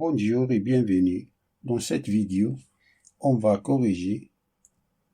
Bonjour et bienvenue. Dans cette vidéo, on va corriger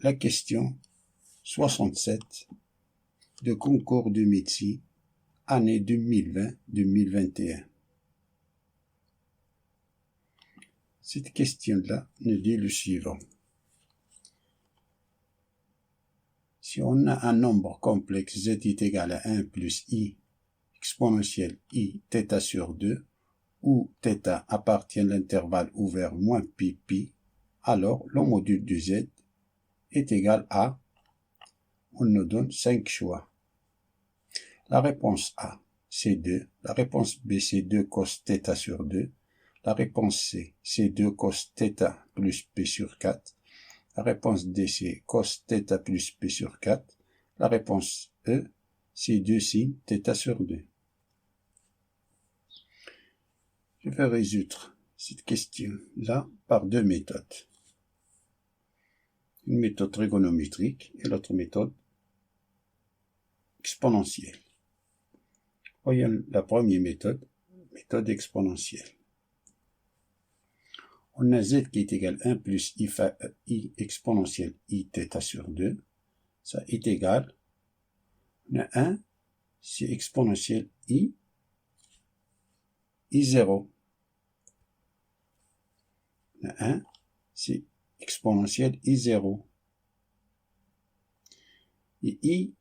la question 67 de concours de médecine année 2020-2021. Cette question-là nous dit le suivant. Si on a un nombre complexe z est égal à 1 plus i exponentielle i θ sur 2, où θ appartient à l'intervalle ouvert moins pi, alors le module de z est égal à, on nous donne 5 choix. La réponse A, c'est 2. La réponse B, c'est 2 cos θ sur 2. La réponse C, c'est 2 cos θ plus p sur 4. La réponse D, c'est cos θ plus p sur 4. La réponse E, c'est 2 sin θ sur 2. Je vais résoudre cette question-là par deux méthodes. Une méthode trigonométrique et l'autre méthode exponentielle. Voyons la première méthode, méthode exponentielle. On a z qui est égal à 1 plus i exponentielle i θ sur 2. Ça est égal, on a 1, c'est exponentielle i0. On a 1, c'est exponentielle i0. Et i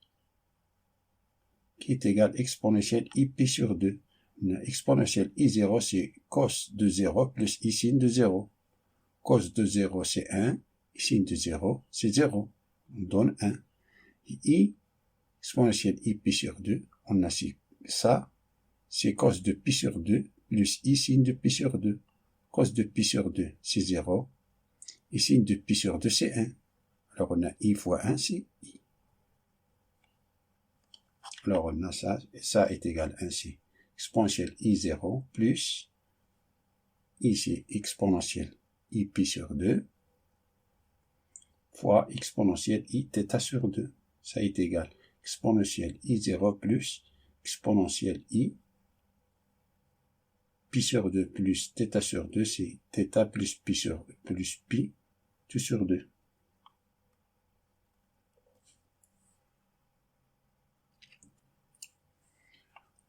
qui est égal à exponentielle ip sur 2. On a exponentielle i0, c'est cos de 0 plus i sin de 0. Cos de 0, c'est 1. I sin de 0, c'est 0. On donne 1. Et i exponentielle ip sur 2, on a ça, c'est cos de pi sur 2 plus i sin de pi sur 2. Cos de pi sur 2, c'est 0. I sin de pi sur 2, c'est 1. Alors on a i fois 1, c'est i. Alors on a ça, et ça est égal à 1, c'est exponentielle i0 plus, ici exponentielle i pi sur 2, fois exponentielle i θ sur 2. Ça est égal à exponentielle i0 plus exponentielle i pi sur 2 plus θ sur 2, c'est θ plus pi tout sur 2.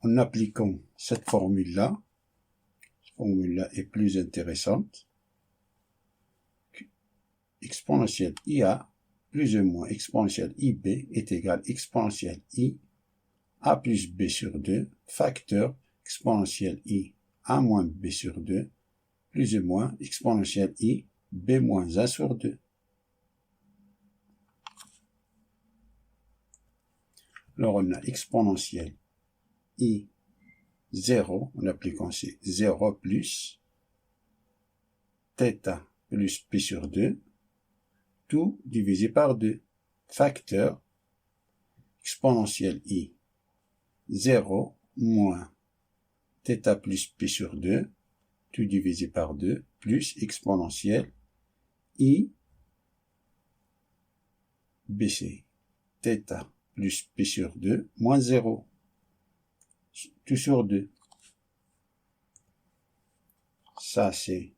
En appliquant cette formule-là est plus intéressante. Exponentielle IA plus ou moins exponentielle IB est égal à exponentielle I A plus B sur 2 facteur exponentielle I A moins B sur 2 plus ou moins exponentielle I B moins 1 sur 2. Alors on a exponentielle I 0, en appliquant c'est 0 plus θ plus p sur 2, tout divisé par 2, facteur exponentielle i 0 moins θ plus p sur 2, tout divisé par 2, plus exponentielle i bc θ plus p sur 2 moins 0, tout sur 2. Ça c'est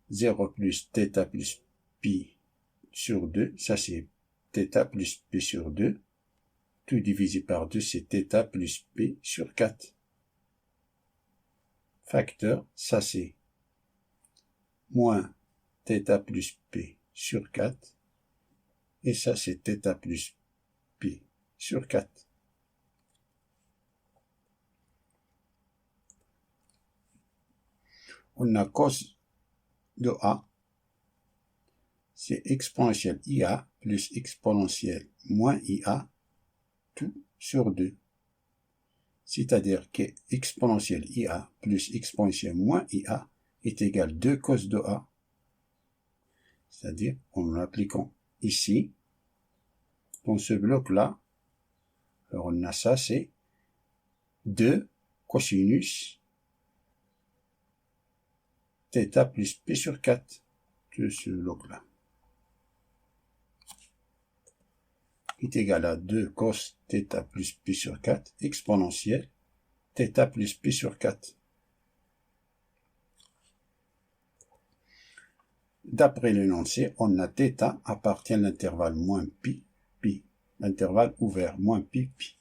0 plus θ plus pi sur 2, ça c'est θ plus p sur 2, tout divisé par 2, c'est θ plus p sur 4. Facteur, ça c'est moins θ plus p sur 4, et ça c'est θ plus p sur 4. On a cos de A, c'est exponentielle IA plus exponentielle moins IA, tout sur 2. C'est-à-dire que exponentielle IA plus exponentielle moins IA est égal à 2 cos de A. C'est-à-dire, en l'appliquant ici, dans ce bloc-là, alors on a ça, c'est 2 cosinus θ plus p sur 4 de ce bloc-là est égal à 2 cos θ plus p sur 4 exponentielle θ plus p sur 4. D'après l'énoncé, on a θ appartient à l'intervalle moins pi, pi, l'intervalle ouvert moins pi, pi.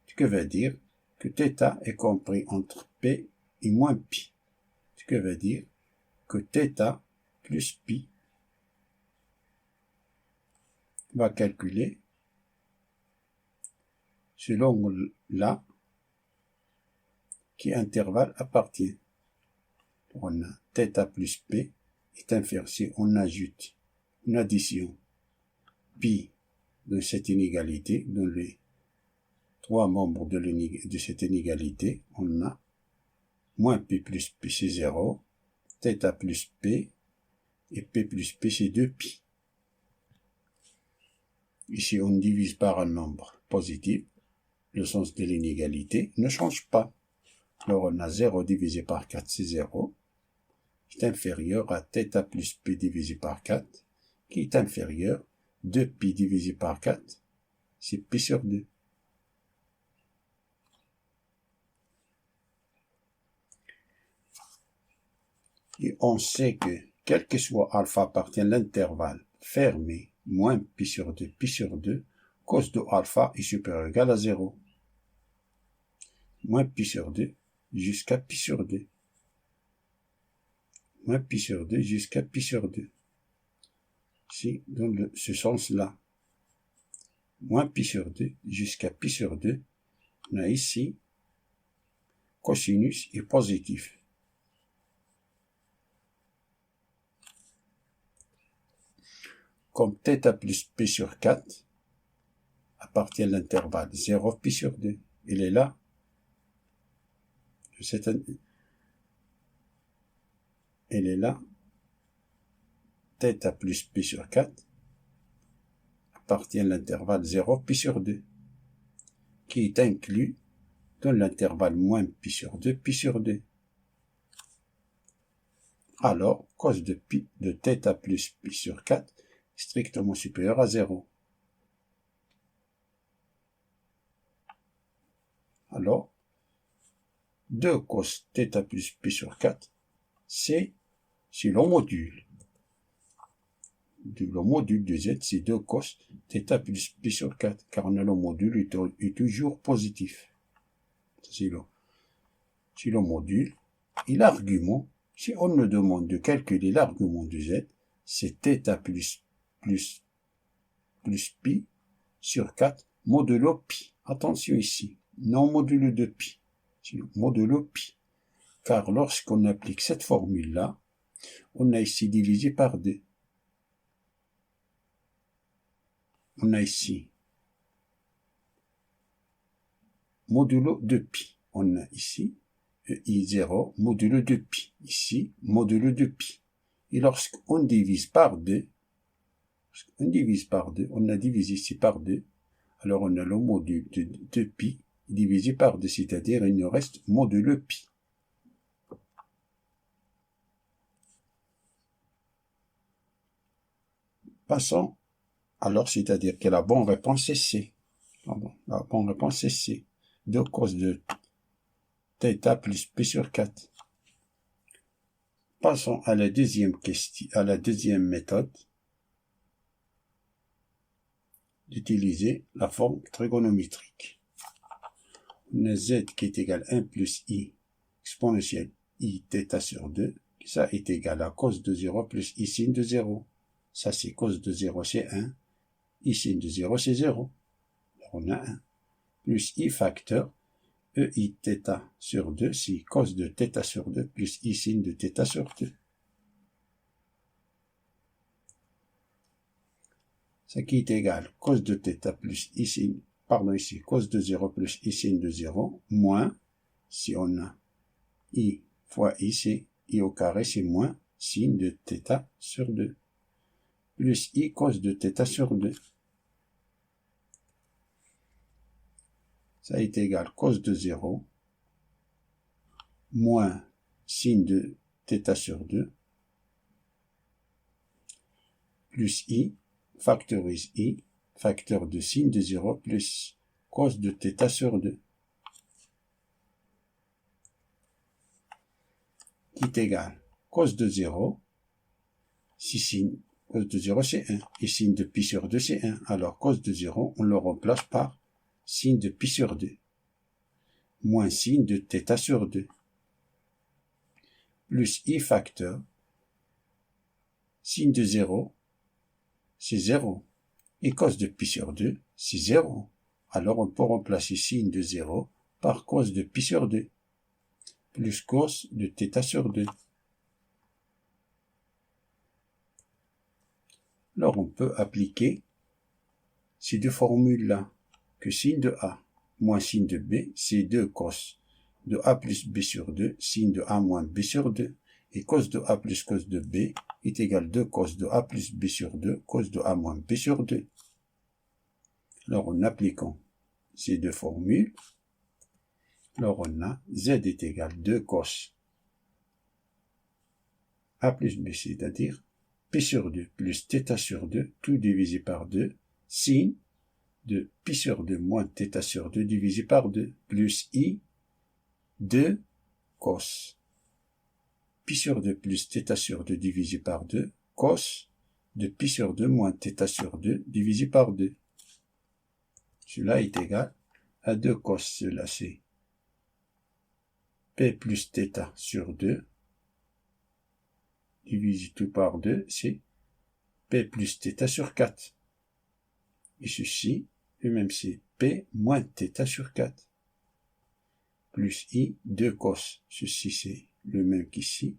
Ce qui veut dire que θ est compris entre p et moins pi. Ce qui veut dire que θ plus pi va calculer selon là qui intervalle appartient. On a θ plus p est inférieur si on ajoute une addition pi de cette inégalité, dans les trois membres de cette inégalité, on a moins p plus p c'est 0, θ plus p et p plus p c'est 2pi. Ici on divise par un nombre positif, le sens de l'inégalité ne change pas. Alors on a 0 divisé par 4 c'est 0, qui est inférieur à θ plus p divisé par 4, qui est inférieur 2pi divisé par 4, c'est pi sur 2. Et on sait que, quel que soit alpha appartient à l'intervalle fermé, moins pi sur 2, cos de alpha est supérieur ou égal à 0. Moins pi sur 2 jusqu'à pi sur 2. Moins pi sur 2 jusqu'à pi sur 2. C'est dans ce sens-là. Moins pi sur 2 jusqu'à pi sur 2. On a ici cosinus est positif. Comme θ plus p sur 4 appartient à l'intervalle 0 pi sur 2. Il est là. Elle est là. θ plus p sur 4 appartient à l'intervalle 0 pi sur 2, qui est inclus dans l'intervalle moins pi sur 2, pi sur 2. Alors, cos de pi de θ plus pi sur 4 est strictement supérieur à 0. Alors, 2 cos θ plus pi sur 4, c'est le module. Le module de z, c'est 2 cos θ plus pi sur 4, car on a le module est toujours positif. C'est le module. Et l'argument, si on nous demande de calculer l'argument de z, c'est θ plus pi sur 4 modulo pi. Attention ici, non modulo de pi, c'est modulo pi. Car lorsqu'on applique cette formule-là, on a ici divisé par 2. On a ici modulo de pi. On a ici I0 modulo de pi. Ici, modulo de pi. Et lorsqu'on divise par 2, on a divisé ici par 2, alors on a le module de pi divisé par 2, c'est-à-dire il nous reste modulo pi. Passons, alors c'est-à-dire que la bonne réponse est C. La bonne réponse est C. 2 cos de θ plus p sur 4. Passons à la deuxième question, à la deuxième méthode d'utiliser la forme trigonométrique. On a z qui est égal à 1 plus i exponentielle i θ sur 2. Ça est égal à cos de 0 plus i sin de 0. Ça c'est cos de 0 c'est 1. I sin de 0 c'est 0. Alors on a 1. Plus i facteur ei θ sur 2, c'est cos de θ sur 2 plus i sin de θ sur 2. Ce qui est égal cos de θ plus i sin, pardon ici, cos de 0 plus i sin de 0, moins, si on a i fois i, c'est i au carré, c'est moins sin de θ sur 2, plus i cos de θ sur 2. Ça est égal cos de 0 moins sin de θ sur 2 plus i, factorise i, facteur de sin de 0 plus cos de θ sur 2 qui est égal cos de 0, Si sin cos de 0 c'est 1, et sin de pi sur 2 c'est 1, alors cos de 0, on le remplace par sin de pi sur 2, moins sin de θ sur 2, plus i facteur, sin de 0, c'est 0, et cos de pi sur 2, c'est 0. Alors on peut remplacer sin de 0 par cos de pi sur 2, plus cos de θ sur 2. Alors on peut appliquer ces deux formules-là, que sin de A moins sin de B, c'est 2 cos de A plus B sur 2, sin de A moins B sur 2, et cos de A plus cos de B est égal 2 cos de A plus B sur 2, cos de A moins B sur 2. Alors en appliquant ces deux formules, alors on a Z est égal 2 cos A plus B, c'est-à-dire P sur 2 plus θ sur 2, tout divisé par 2, sin de pi sur 2 moins θ sur 2 divisé par 2, plus i 2 cos pi sur 2 plus θ sur 2 divisé par 2, cos de pi sur 2 moins θ sur 2 divisé par 2. Cela est égal à 2 cos, cela c'est p plus θ sur 2 divisé tout par 2, c'est p plus θ sur 4. Et ceci, lui-même c'est p moins θ sur 4. Plus i, 2 cos. Ceci c'est le même qu'ici.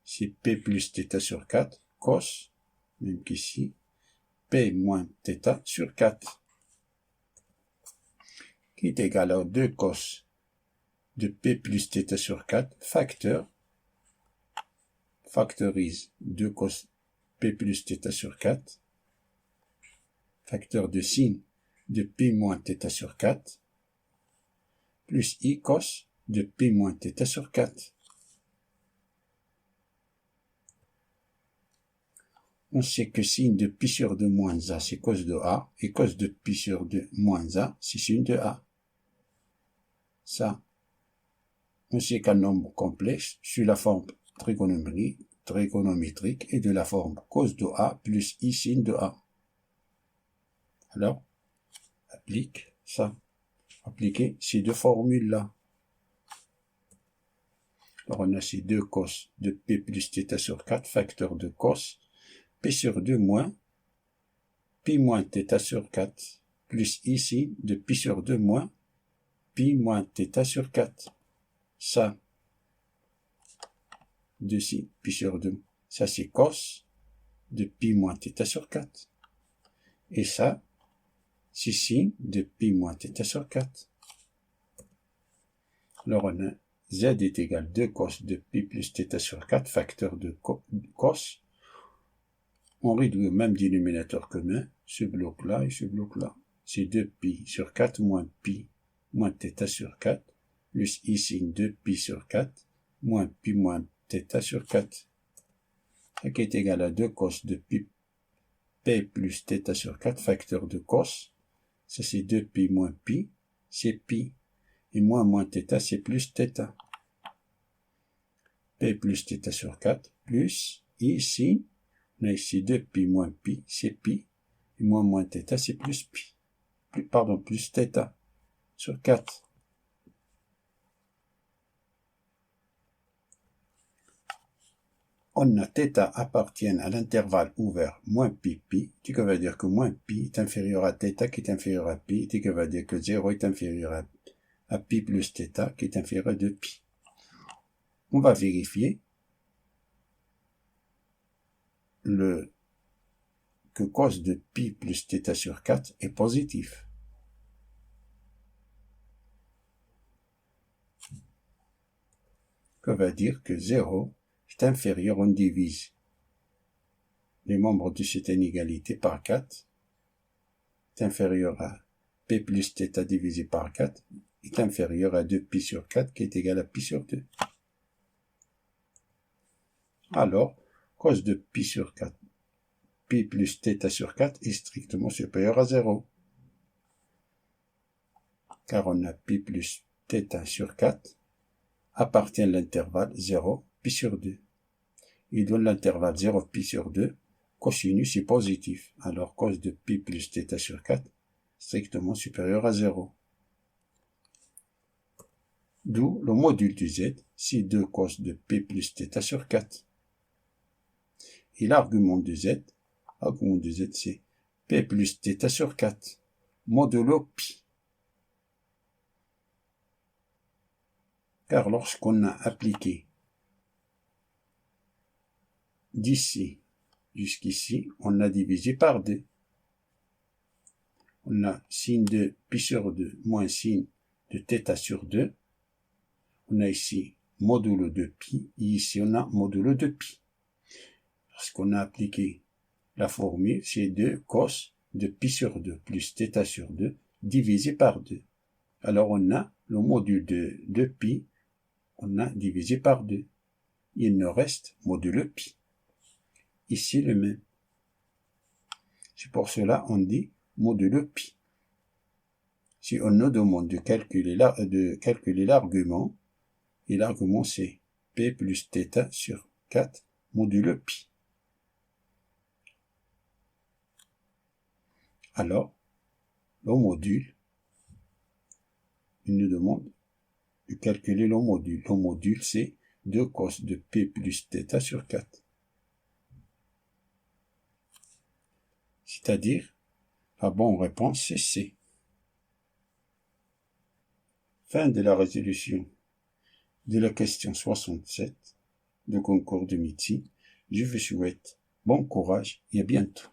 C'est p plus θ sur 4, cos, même qu'ici, p moins θ sur 4. Qui est égal à 2 cos de p plus θ sur 4, facteur, factorise 2 cos p plus θ sur 4, facteur de sin de p moins θ sur 4, plus i cos de p moins θ sur 4. On sait que sin de pi sur 2 moins a, c'est cos de a, et cos de pi sur 2 moins a, c'est sin de a. Ça, on sait qu'un nombre complexe, sur la forme trigonométrique, est de la forme cos de a plus i sin de a. Alors, applique ça. Appliquer ces deux formules-là. Alors, on a ces 2 cos de p plus θ sur 4, facteur de cos, p sur 2 moins pi moins θ sur 4, plus ici de pi sur 2 moins pi moins θ sur 4. Ça, de ci, pi sur 2, ça c'est cos de pi moins θ sur 4. Et ça, c'est sin de pi moins θ sur 4. Alors on a z est égal 2 cos de pi plus θ sur 4, facteur de cos. On réduit au même dénominateur commun, ce bloc-là et ce bloc-là. C'est 2 pi sur 4 moins pi moins θ sur 4, plus i sin 2 pi sur 4, moins pi moins θ sur 4. Ce qui est égal à 2 cos de pi p plus θ sur 4, facteur de cos. Ça c'est 2 pi moins pi, c'est pi. Et moins θ, c'est plus θ. P plus θ sur 4, plus ici, on a ici 2 pi moins pi, c'est pi. Et moins θ, c'est plus pi. Plus θ sur 4. On a θ appartiennent à l'intervalle ouvert moins pi pi, ce qui veut dire que moins pi est inférieur à θ qui est inférieur à pi, ce qui veut dire que 0 est inférieur à pi plus θ qui est inférieur à 2 pi. On va vérifier que cos de pi plus θ sur 4 est positif. Que veut dire que 0 est inférieur, on divise les membres de cette inégalité par 4, est inférieur à p plus θ divisé par 4, est inférieur à 2 pi sur 4 qui est égal à pi sur 2. Alors, cos de pi sur 4, pi plus θ sur 4 est strictement supérieur à 0. Car on a pi plus θ sur 4 appartient à l'intervalle 0, pi sur 2. il donne l'intervalle 0 pi sur 2, cosinus est positif, alors cos de pi plus θ sur 4, strictement supérieur à 0. D'où le module du z, c'est 2 cos de p plus θ sur 4. Et l'argument de z c'est p plus θ sur 4, modulo pi. Car lorsqu'on a appliqué d'ici jusqu'ici, on a divisé par 2. On a sin de pi sur 2 moins sin de θ sur 2. On a ici modulo de pi, et ici on a modulo de pi. Parce qu'on a appliqué la formule, c'est 2 cos de pi sur 2 plus θ sur 2 divisé par 2. Alors on a le module de pi, on a divisé par 2. Il nous reste modulo pi. Ici le même. C'est pour cela on dit modulo pi. Si on nous demande de calculer l'argument, et l'argument c'est p plus θ sur 4 modulo pi. Alors, le module, il nous demande de calculer le module. Le module c'est 2 cos de p plus θ sur 4. C'est-à-dire, la bonne réponse c'est C. Fin de la résolution de la question 67 du concours de médecine. Je vous souhaite bon courage et à bientôt.